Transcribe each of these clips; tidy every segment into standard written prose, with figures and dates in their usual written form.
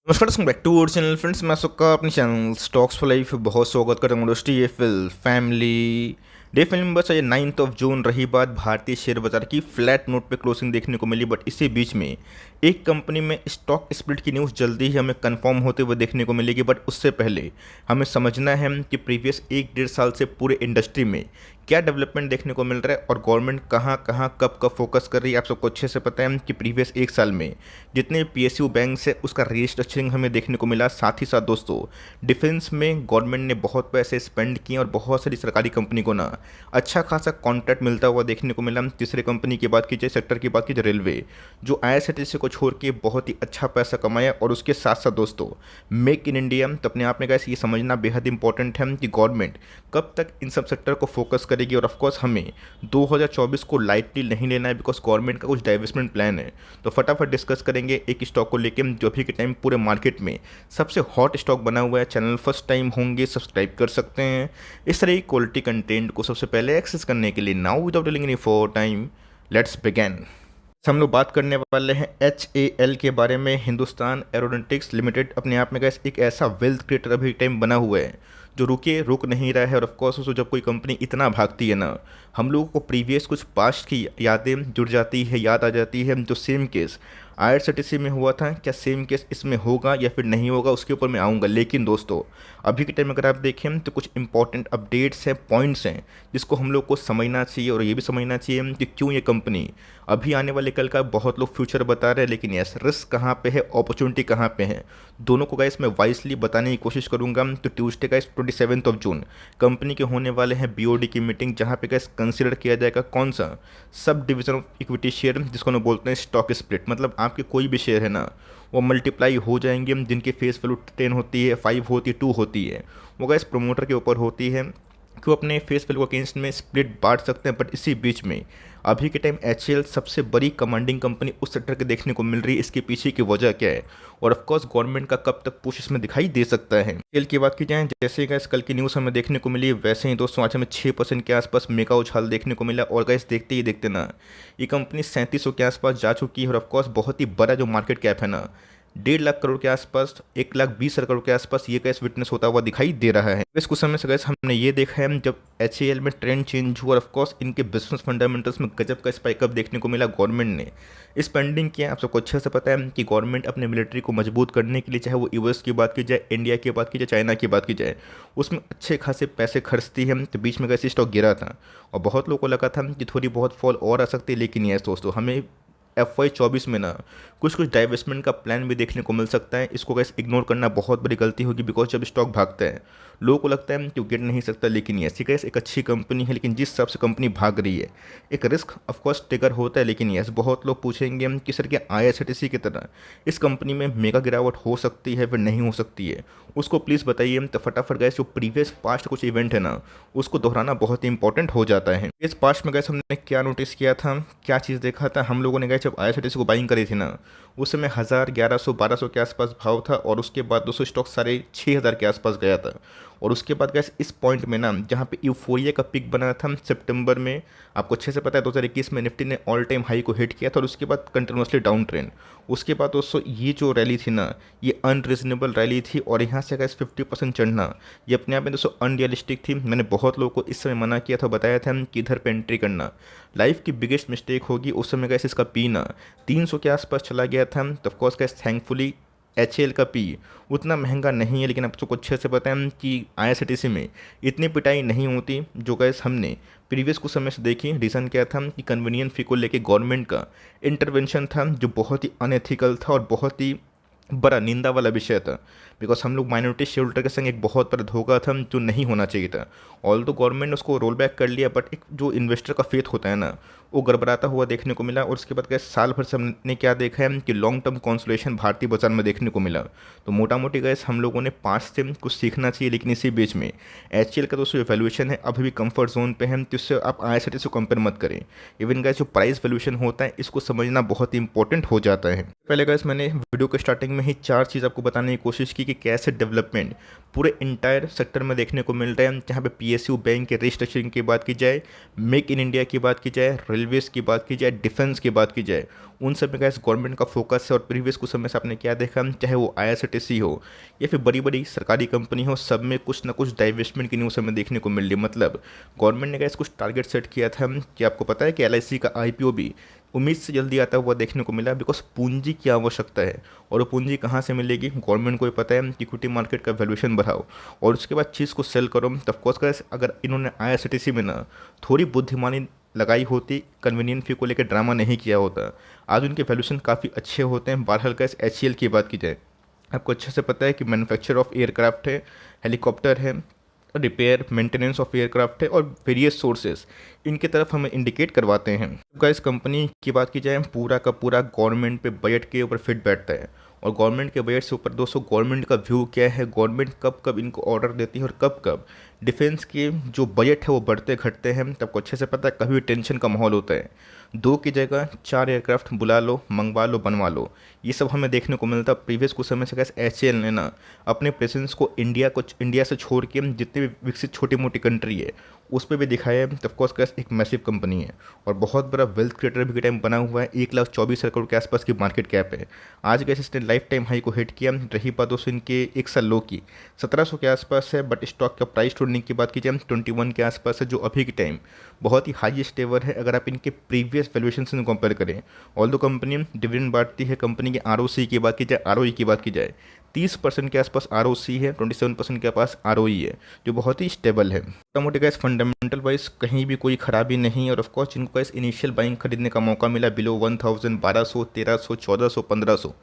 नमस्कार दोस्तों, back to our channel friends. मैं सबका अपने चैनल स्टॉक्स फॉर लाइफ बहुत स्वागत करता हूँ दोस्तों। ये फैमिली डे फिल्म बस ये 9 जून रही बात, भारतीय शेयर बाजार की फ्लैट नोट पे क्लोजिंग देखने को मिली। बट इसी बीच में एक कंपनी में स्टॉक स्प्लिट की न्यूज़ जल्दी ही हमें कंफर्म होते हुए देखने को मिलेगी। बट उससे पहले हमें समझना है कि प्रीवियस 1 डेढ़ साल से पूरे इंडस्ट्री में क्या डेवलपमेंट देखने को मिल रहा है और गवर्नमेंट कहाँ कहाँ कब कब फोकस कर रही है। आप सबको अच्छे से पता है कि प्रीवियस 1 साल में जितने पीएसयू बैंक है उसका रीस्ट्रक्चरिंग हमें देखने को मिला। साथ ही साथ दोस्तों, डिफेंस में गवर्नमेंट ने बहुत पैसे स्पेंड किए और बहुत सारी सरकारी कंपनी को ना अच्छा खासा कॉन्ट्रैक्ट मिलता हुआ देखने को मिला। तीसरे कंपनी की बात की जाए, सेक्टर की बात की जाए, रेलवे जो आईआरसीटीसी को छोड़ के बहुत ही अच्छा पैसा कमाया। और उसके साथ साथ दोस्तों, मेक इन इंडिया, तो अपने आप में गैस ये समझना बेहद इंपॉर्टेंट है कि गवर्नमेंट कब तक इन सब सेक्टर को फोकस करेगी। और ऑफकोर्स हमें 2024 को लाइटली नहीं लेना है, बिकॉज गवर्नमेंट का कुछ डाइवर्समेंट प्लान है। तो फटाफट डिस्कस करेंगे एक स्टॉक को लेके जो अभी के टाइम पूरे मार्केट में सबसे हॉट स्टॉक बना हुआ है। चैनल फर्स्ट टाइम होंगे सब्सक्राइब कर सकते हैं इस तरह की क्वालिटी कंटेंट को सबसे पहले एक्सेस करने के लिए। Now without delaying any for time, let's begin. हम लोग बात करने वाले हैं HAL के बारे में। हिंदुस्तान एरोनॉटिक्स लिमिटेड अपने आप में गैस एक ऐसा वेल्थ क्रिएटर अभी टाइम बना हुआ है जो रुक नहीं रहा है। और ऑफकोर्स उसको जब कोई कंपनी इतना भागती है ना, हम लोगों को प्रीवियस कुछ पास्ट की यादें जुड़ जाती है, याद आ जाती है। जो सेम केस आईआरसीटीसी में हुआ था, क्या सेम केस इसमें होगा या फिर नहीं होगा, उसके ऊपर मैं आऊँगा। लेकिन दोस्तों, अभी के टाइम अगर आप देखें तो कुछ इंपॉर्टेंट अपडेट्स हैं, पॉइंट्स हैं जिसको हम लोग को समझना चाहिए। और ये भी समझना चाहिए कि क्यों ये कंपनी अभी आने वाले कल का बहुत लोग फ्यूचर बता रहे हैं, लेकिन यस रिस्क कहाँ पे है, अपॉर्चुनिटी कहाँ पे है, दोनों को गाइस मैं वाइसली बताने की कोशिश करूंगा। तो ट्यूसडे गाइस 27 जून कंपनी के होने वाले हैं बीओडी की मीटिंग, जहाँ पे गाइस कंसिडर किया जाएगा कौन सा sub division of equity share, जिसको हम बोलते हैं स्टॉक स्प्लिट। मतलब आपके कोई भी शेयर है ना, वो मल्टीप्लाई हो जाएंगे, जिनकी फेस वैल्यू 10 होती है, 5 होती है, 2 होती है। वो गाइस प्रमोटर के ऊपर होती है कि वो अपने फेस वैल्यू के अगेंस्ट में स्प्लिट बांट सकते हैं। बट इसी बीच में अभी के टाइम HAL सबसे बड़ी कमांडिंग कंपनी उस सेक्टर के देखने को मिल रही है। इसके पीछे की वजह क्या है और ऑफकोर्स गवर्नमेंट का कब तक पुश इसमें दिखाई दे सकता है। HAL की बात की जाए, जैसे ही गैस कल की न्यूज़ हमें देखने को मिली, वैसे ही दोस्तों आज हमें 6% के आसपास मेगा उछाल देखने को मिला। और गैस देखते ही देखते ना ये कंपनी 3700 के आसपास जा चुकी है। और ऑफकोर्स बहुत ही बड़ा जो मार्केट कैप है ना, 1.5 लाख करोड़ के आसपास, 1,20,000 करोड़ के आसपास ये कैश विटनेस होता हुआ दिखाई दे रहा है। इस कुछ समय से गैस हमने ये देखा है जब HAL में ट्रेंड चेंज हुआ और ऑफकोर्स इनके बिजनेस फंडामेंटल्स में गजब का स्पाइकअप देखने को मिला। गवर्नमेंट ने स्पेंडिंग किया। आप सबको अच्छे से पता है कि गवर्नमेंट अपने मिलिट्री को मजबूत करने के लिए, चाहे वो यूएस की बात की जाए, इंडिया की बात की जाए, चाइना की बात की जाए, उसमें अच्छे खासे पैसे खर्चती है। तो बीच में कैसे स्टॉक गिरा था और बहुत लोगों को लगा था कि थोड़ी बहुत फॉल और आ सकती है। लेकिन ये दोस्तों, हमें FY 24 में ना कुछ कुछ डाइवेस्टमेंट का प्लान भी देखने को मिल सकता है। इसको गैस इग्नोर करना बहुत बड़ी गलती होगी, बिकॉज जब स्टॉक भागता है लोगों को लगता है कि वो गिर नहीं सकता। लेकिन यस, गैस एक अच्छी कंपनी है, लेकिन जिस हिसाब से कंपनी भाग रही है एक रिस्क ऑफकोर्स ट्रिगर होता है। लेकिन यस, बहुत लोग पूछेंगे कि सर क्या IRCTC की तरह इस कंपनी में मेगा गिरावट हो सकती है फिर नहीं हो सकती है, उसको प्लीज़ बताइए। तो फटाफट गैस जो प्रीवियस पास्ट कुछ इवेंट है ना, उसको दोहराना बहुत ही इंपॉर्टेंट हो जाता है। इस पास्ट में गैस हमने क्या नोटिस किया था, क्या चीज़ देखा था हम लोगों ने, गैस जब IRCTC को बाइंग करी थी ना, उस समय 1000, 1100, 1200 के आसपास भाव था। और उसके बाद 200 स्टॉक 6500 के आसपास गया था। और उसके बाद गैस इस पॉइंट में ना, जहाँ पे यूफोरिया का पिक बना था सितंबर में, आपको अच्छे से पता है 2021 में निफ्टी ने ऑल टाइम हाई को हिट किया था। और उसके बाद कंटिन्यूसली डाउन ट्रेंड। उसके बाद दोस्तों ये जो रैली थी ना, ये अनरीजनेबल रैली थी। और यहाँ से गैस 50% चढ़ना ये अपने आप में दोस्तों अनरियलिस्टिक थी। मैंने बहुत लोगों को इस समय मना किया था, बताया था कि इधर पे एंट्री करना लाइफ की बिगेस्ट मिस्टेक होगी। उस समय गैस इसका पीना 300 के आसपास चला गया था। तो ऑफकोर्स गैस थैंकफुली HAL का पी उतना महंगा नहीं है। लेकिन आप सबको अच्छे से पता है कि IRCTC में इतनी पिटाई नहीं होती जो गैस हमने प्रीवियस कुछ समय से देखी। रीज़न क्या था कि कन्वीनियंट फी को लेके गवर्नमेंट का इंटरवेंशन था, जो बहुत ही अनएथिकल था और बहुत ही बड़ा निंदा वाला विषय था। बिकॉज हम लोग माइनॉरिटी शेयर होल्डर के संग एक बहुत बड़ा धोखा था जो नहीं होना चाहिए था। ऑल तो गवर्नमेंट ने उसको रोल बैक कर लिया, बट एक जो इन्वेस्टर का फेथ होता है ना, वो गड़बड़ाता हुआ देखने को मिला। और उसके बाद गैस साल भर से हमने क्या देखा है कि लॉन्ग टर्म कॉन्सोलेशन भारतीय बाजार में देखने को मिला। तो मोटा मोटी गैस हम लोगों ने 5 से कुछ सीखना चाहिए। लेकिन इसी बीच में HAL का दोस्तों वैल्यूएशन है अभी भी कंफर्ट जोन पे है, तो इससे आप IRCTC से कंपेयर मत करें। इवन गैस जो प्राइस वैल्यूएशन होता है इसको समझना बहुत ही इंपॉर्टेंट हो जाता है। पहले गैस मैंने वीडियो के स्टार्टिंग में ही 4 चीज़ आपको बताने की कोशिश की कि कैसे डेवलपमेंट पूरे इंटायर सेक्टर में देखने को मिल रहा है। जहाँ पे PSU बैंक के रिस्ट्रक्चरिंग की बात की जाए, मेक इन इंडिया की बात की जाए, रेलवेज़ की बात की जाए, डिफेंस की बात की जाए, उन सब में गैस गवर्नमेंट का फोकस है। और प्रीवियस कुछ समय से आपने क्या देखा, चाहे वो आईआरसीटीसी हो या फिर बड़ी बड़ी सरकारी कंपनी हो, सब में कुछ ना कुछ डाइवेस्टमेंट की न्यूज़ हमें देखने को मिल रही है। मतलब गवर्नमेंट ने गैस कुछ टारगेट सेट किया था कि आपको पता है कि एलआईसी का आईपीओ भी उम्मीद से जल्दी आता हुआ देखने को मिला, बिकॉज पूंजी की आवश्यकता है। और वो पूंजी कहाँ से मिलेगी, गवर्नमेंट को ही पता है कि इक्विटी मार्केट का वैल्यूएशन बढ़ाओ और उसके बाद चीज़ को सेल करो। तब कोर्स अगर इन्होंने आईआरसीटीसी में ना थोड़ी बुद्धिमानी लगाई होती, कन्वीनियंट फी को लेकर ड्रामा नहीं किया होता, आज उनके वैल्यूएशन काफ़ी अच्छे होते हैं। बहरहाल गैस एचसीएल की बात की जाए, आपको अच्छे से पता है कि मैन्युफैक्चर ऑफ एयरक्राफ्ट है, हेलीकॉप्टर है, रिपेयर मेंटेनेंस ऑफ एयरक्राफ्ट है और वेरियस सोर्सेज इनकी तरफ हमें इंडिकेट करवाते हैं। गाइस कंपनी की बात की जाए, पूरा का पूरा गवर्नमेंट पे बजट के ऊपर फिट बैठता है। और गवर्नमेंट के बजट से ऊपर दोस्तों गवर्नमेंट का व्यू क्या है, गवर्नमेंट कब कब इनको ऑर्डर देती है और कब कब डिफेंस के जो बजट है वो बढ़ते घटते हैं, तब को अच्छे से पता है। कभी टेंशन का माहौल होता है, 2 की जगह 4 एयरक्राफ्ट बुला लो, मंगवा लो, बनवा लो, ये सब हमें देखने को मिलता है। प्रीवियस कुछ समय से कैसे एचएएल ने ना अपने प्रेजेंस को इंडिया से छोड़ के जितने भी विकसित छोटी मोटी कंट्री है उस पर भी दिखाया है। ऑफकोर्स कैसे एक मैसिव कंपनी है और बहुत बड़ा वेल्थ क्रिएटर भी टाइम बना हुआ है। 1,24,000 करोड़ के आसपास की मार्केट कैप है। आज कैसे इसने लाइफ टाइम हाई को हिट किया। रही बात दोस्तों इनके एक साल लो की, 1700 के आसपास है, बट स्टॉक का प्राइस ट्रेडिंग की बात कीजिए 21 के आसपास है, जो अभी के टाइम बहुत ही हाईएस्ट एवर है अगर आप इनके प्रीवियस वैल्यूएशन से कंपेयर करें। ऑल्दो कंपनी डिविडेंड बांटती है, कंपनी के आरओसी की बात की जाए, आरओई की बात की जाए, 30% के आसपास आरओसी है, 27% के पास आरओई है, जो बहुत ही स्टेबल है। मोटा मोटी गैस फंडामेंटल वाइज कहीं भी कोई खराबी नहीं। और ऑफकोर्स जिनको गैस इनिशियल बाइंग खरीदने का मौका मिला बिलो 1000, 1200, 1300, 1400, 1500,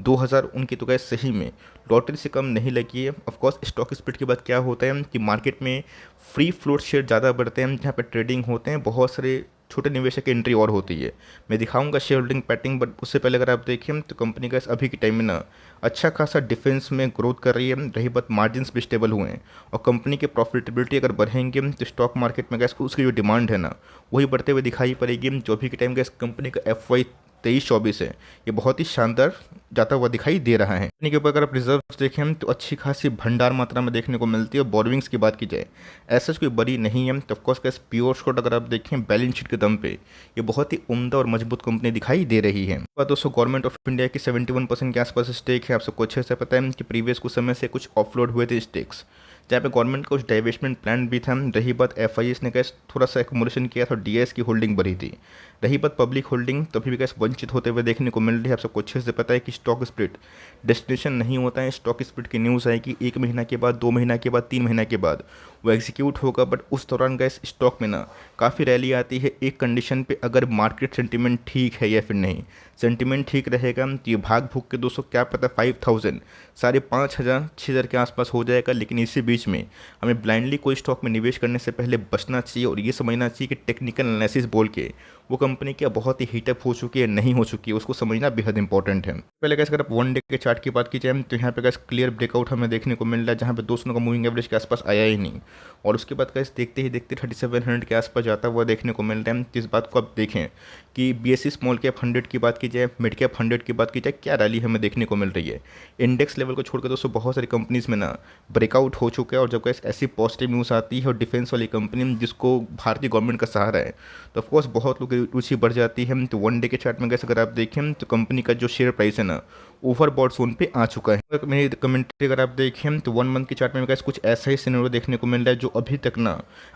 2000, उनकी तो गैस सही में लॉटरी से कम नहीं लगी है। ऑफकोर्स स्टॉक स्प्लिट के बाद क्या होता है कि मार्केट में फ्री फ्लोट शेयर ज़्यादा बढ़ते हैं, जहाँ पर ट्रेडिंग होते हैं, बहुत सारे छोटे निवेशक की एंट्री और होती है। मैं दिखाऊंगा शेयर होल्डिंग पैटर्न, बट उससे पहले अगर आप देखें तो कंपनी का अभी के टाइम में ना अच्छा खासा डिफेंस में ग्रोथ कर रही है। रही बात मार्जिन्स भी स्टेबल हुए हैं और कंपनी के प्रॉफिटेबिलिटी अगर बढ़ेंगे तो स्टॉक मार्केट में गैस उसकी जो डिमांड है ना वही बढ़ते हुए दिखाई पड़ेगी। जो अभी के टाइम गैस कंपनी का FY 23-24 है, ये बहुत ही शानदार जाता हुआ दिखाई दे रहा है। कंपनी के ऊपर अगर आप रिजर्व देखें तो अच्छी खासी भंडार मात्रा में देखने को मिलती है। और बोरोविंग्स की बात की जाए ऐसा कोई बड़ी नहीं है। तो ऑफकोर्स कैसे प्योर शॉट अगर आप देखें बैलेंस शीट के दम पे ये बहुत ही उम्दा और मजबूत कंपनी दिखाई दे रही है। दोस्तों गवर्नमेंट ऑफ इंडिया की 71% के आसपास स्टेक है। आप सबको अच्छे से पता है कि प्रीवियस कुछ समय से कुछ ऑफलोड हुए थे स्टेक्स, जहाँ पे गवर्नमेंट का कुछ डाइवेस्टमेंट प्लान भी था। रही बात FIS ने कैसे थोड़ा सा एक्मुलेशन किया था, DS की होल्डिंग बढ़ी थी। रही बात पब्लिक होल्डिंग, तभी भी कैसे वंचित होते हुए देखने को मिल रही है। आप सबको अच्छे से पता है कि स्टॉक स्प्लिट डेस्टिनेशन नहीं होता है। स्टॉक स्प्लिट की न्यूज़ आएगी 1 महीना के बाद, 2 महीना के बाद, 3 महीना के बाद वो एग्जीक्यूट होगा, बट उस दौरान गैस स्टॉक में ना काफ़ी रैली आती है एक कंडीशन पे, अगर मार्केट सेंटीमेंट ठीक है या फिर नहीं। सेंटीमेंट ठीक रहेगा तो ये भाग भूग के दोस्तों क्या पता 5000, 5500, 6000 के आसपास हो जाएगा। लेकिन इसी बीच में हमें ब्लाइंडली कोई स्टॉक में निवेश करने से पहले बचना चाहिए और ये समझना चाहिए कि टेक्निकल एनालिसिस बोल के वो कंपनी क्या बहुत ही हीटअप हो चुकी है, नहीं हो चुकी है, उसको समझना बेहद इंपॉर्टेंट है। पहले कैसे अगर आप 1 डे के चार्ट की बात की जाए तो यहाँ पे कैसे क्लियर ब्रेकआउट हमें देखने को मिल रहा है, जहाँ पे 200 का मूविंग एवरेज के आसपास आया ही नहीं। और उसके बाद कैसे देखते ही देखते 3700 के आसपास जाता हुआ देखने को मिल रहा है। इस बात को आप देखें कि BSE स्मॉल कैप 100 की बात की जाए, मिड कैप 100 की बात की जाए, क्या रैली हमें देखने को मिल रही है। इंडेक्स लेवल को छोड़कर दोस्तों बहुत सारी कंपनीज में ना ब्रेकआउट हो चुका है। और जब कैसे ऐसी पॉजिटिव न्यूज़ आती है और डिफेंस वाली कंपनी जिसको भारतीय गवर्नमेंट का सहारा है, तो ऑफकोर्स बहुत लोग की रुचि बढ़ जाती है। तो 1 डे के चार्ट में कैसे अगर आप देखें तो कंपनी का जो शेयर प्राइस है ना ओवरबॉट जोन पे आ चुका है। मेरी कमेंट्री अगर आप देखें तो 1 मंथ के चार्ट में कैसे कुछ ऐसा ही सिनेरियो देखने को मिल रहा है, जो अभी तक ना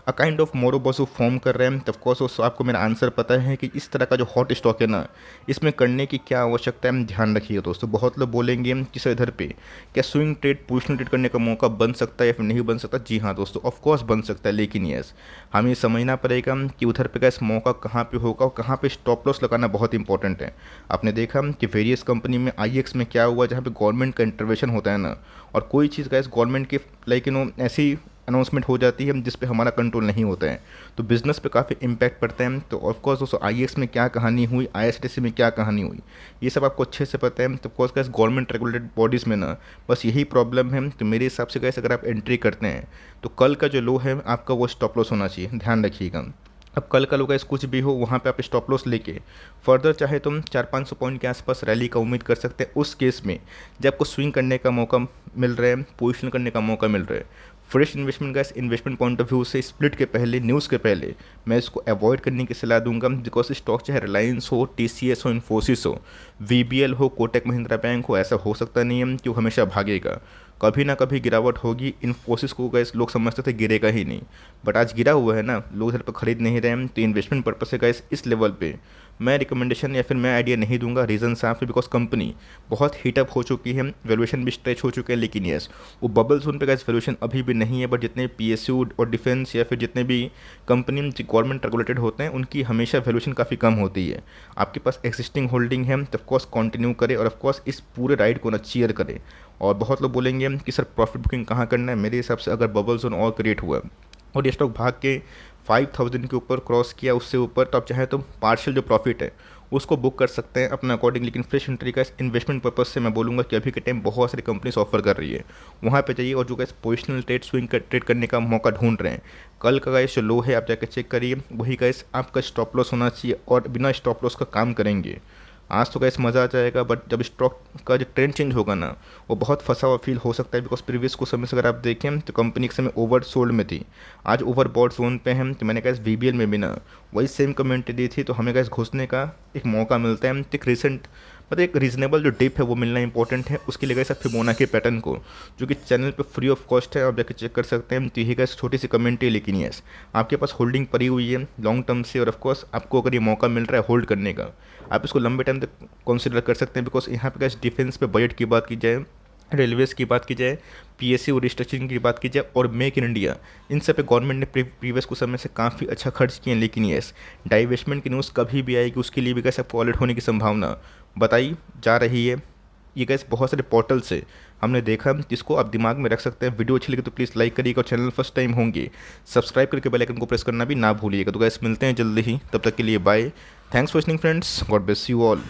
अ काइंड ऑफ मोरोबोसो फॉर्म कर रहे हैं। ऑफकोर्स आपको मेरा आंसर पता है कि इस तरह का जो हॉट स्टॉक है ना इसमें करने की क्या आवश्यकता है, ध्यान रखिए दोस्तों। बहुत लोग बोलेंगे कि सर इधर पे क्या स्विंग ट्रेड पोजिशनल ट्रेड करने का मौका बन सकता है या फिर नहीं बन सकता। जी हाँ दोस्तों, ऑफकोर्स बन सकता है, लेकिन यस हमें समझना पड़ेगा कि उधर पे कैसे मौका कहाँ पे होगा और कहाँ पे स्टॉप लॉस लगाना बहुत इंपॉर्टेंट है। आपने देखा कि वेरियस कंपनी में IEX में क्या हुआ, जहाँ पे गवर्नमेंट का इंटरवेंशन होता है ना, और कोई चीज़ गैस गवर्नमेंट की ऐसी अनाउंसमेंट हो जाती है जिस पे हमारा कंट्रोल नहीं होता है, तो बिज़नेस पे काफ़ी इम्पैक्ट पड़ता है। तो ऑफकोर्स दोस्तों IEX में क्या कहानी हुई, IRCTC में क्या कहानी हुई, ये सब आपको अच्छे से पता है। तो of course gas government regulated bodies में ना बस यही प्रॉब्लम है। तो मेरे हिसाब से गैस अगर आप एंट्री करते हैं तो कल का जो लो है आपका वो स्टॉप लॉस होना चाहिए, ध्यान रखिएगा। अब कल का लोग कुछ भी हो वहाँ पे आप स्टॉप लॉस लेके फर्दर चाहे तुम 400-500 पॉइंट के आसपास रैली का उम्मीद कर सकते हैं। उस केस में जब आपको स्विंग करने का मौका मिल रहा है, पोजिशन करने का मौका मिल रहा है, fresh investment gas investment point of view से स्प्लिट के पहले, न्यूज़ के पहले मैं इसको अवॉइड करने की सलाह दूंगा, बिकॉज स्टॉक चाहे रिलायंस हो, TCS हो, इन्फोसिस हो, VBL हो, कोटक महिंद्रा बैंक हो, ऐसा हो सकता नहीं है कि वो हमेशा भागेगा। कभी ना कभी गिरावट होगी। इन्फोसिस को गैस लोग समझते थे गिरेगा ही नहीं, बट आज गिरा हुआ है ना, लोग इधर पर खरीद नहीं रहे हैं। तो इन्वेस्टमेंट पर्पज से गैस इस लेवल पे मैं रिकमेंडेशन या फिर मैं आइडिया नहीं दूंगा। रीज़न साफ है, बिकॉज कंपनी बहुत हीटअप हो चुकी है, वैल्यूएशन भी स्ट्रेच हो चुके हैं। लेकिन यस, वो बबल जोन पे गैस वैल्यूएशन अभी भी नहीं है, बट जितने PSU और डिफेंस या फिर जितने भी कंपनी गवर्नमेंट रेगुलेटेड होते हैं उनकी हमेशा वैल्यूएशन काफ़ी कम होती है। आपके पास एक्जिस्टिंग होल्डिंग है तो ऑफकोर्स कंटिन्यू करें, और ऑफकोर्स इस पूरे राइड को ना चीयर करें। और बहुत लोग बोलेंगे कि सर प्रॉफिट बुकिंग कहाँ करना है। मेरे हिसाब से अगर बबल जोन और क्रिएट हुआ और ये स्टॉक भाग के 5000 के ऊपर क्रॉस किया, उससे ऊपर, तो आप चाहे तो पार्शियल जो प्रॉफिट है उसको बुक कर सकते हैं अपना अकॉर्डिंग। लेकिन फ्रेश एंट्री का इन्वेस्टमेंट पर्पज से मैं बोलूँगा कि अभी के टाइम बहुत सारी कंपनीज ऑफर कर रही है, वहाँ पे जाइए। और जो gas positional trade, swing trade करने का मौका ढूंढ रहे हैं, कल का गैस जो लो है आप जाकर चेक करिए, वही गैस आपका स्टॉप लॉस होना चाहिए, और बिना स्टॉप लॉस का काम करेंगे। आज तो गैस मज़ा आ जाएगा, बट जब स्टॉक का जो ट्रेंड चेंज होगा ना, वो बहुत फंसा हुआ फील हो सकता है। बिकॉज प्रीवियस कुछ समय से अगर आप देखें तो कंपनी एक समय ओवर सोल्ड में थी, आज ओवर बॉट जोन पे हैं। तो मैंने गैस VBL में भी ना वही सेम कमेंट दी थी, तो हमें गैस घुसने का एक मौका मिलता है। तो एक रिसेंट मतलब एक रीजनेबल जो डिप है वो मिलना इंपॉर्टेंट है। उसके लिए गैस फिबोनाची पैटर्न को, जो कि चैनल पे फ्री ऑफ कॉस्ट है, आप जाकर चेक कर सकते हैं। तो यही गैस छोटी सी कमेंट है, लेकिन यस, आपके पास होल्डिंग पड़ी हुई है लॉन्ग टर्म से, और ऑफकोर्स आपको अगर ये मौका मिल रहा है होल्ड करने का, आप इसको लंबे टाइम तक कंसिडर कर सकते हैं। बिकॉज यहाँ पे गैस डिफेंस पे बजट की बात की जाए, रेलवेज़ की बात की जाए, PSU रिस्ट्रक्चरिंग की बात की जाए, और मेक इन इंडिया, इन सब पे गवर्नमेंट ने प्रीवियस कुछ समय से काफ़ी अच्छा खर्च किए हैं। लेकिन यस, डाइवेस्टमेंट की न्यूज़ कभी भी आएगी, उसके लिए भी कैसे आपको अलर्ट होने की संभावना बताई जा रही है। ये गैस बहुत सारे पोर्टल से हमने देखा, जिसको आप दिमाग में रख सकते हैं। वीडियो अच्छी लगी तो प्लीज़ लाइक करिएगा, और चैनल फर्स्ट टाइम होंगे सब्सक्राइब करके बेल आइकन को प्रेस करना भी ना भूलिएगा। तो गैस मिलते हैं जल्दी ही, तब तक के लिए bye. Thanks for listening friends, God bless you all.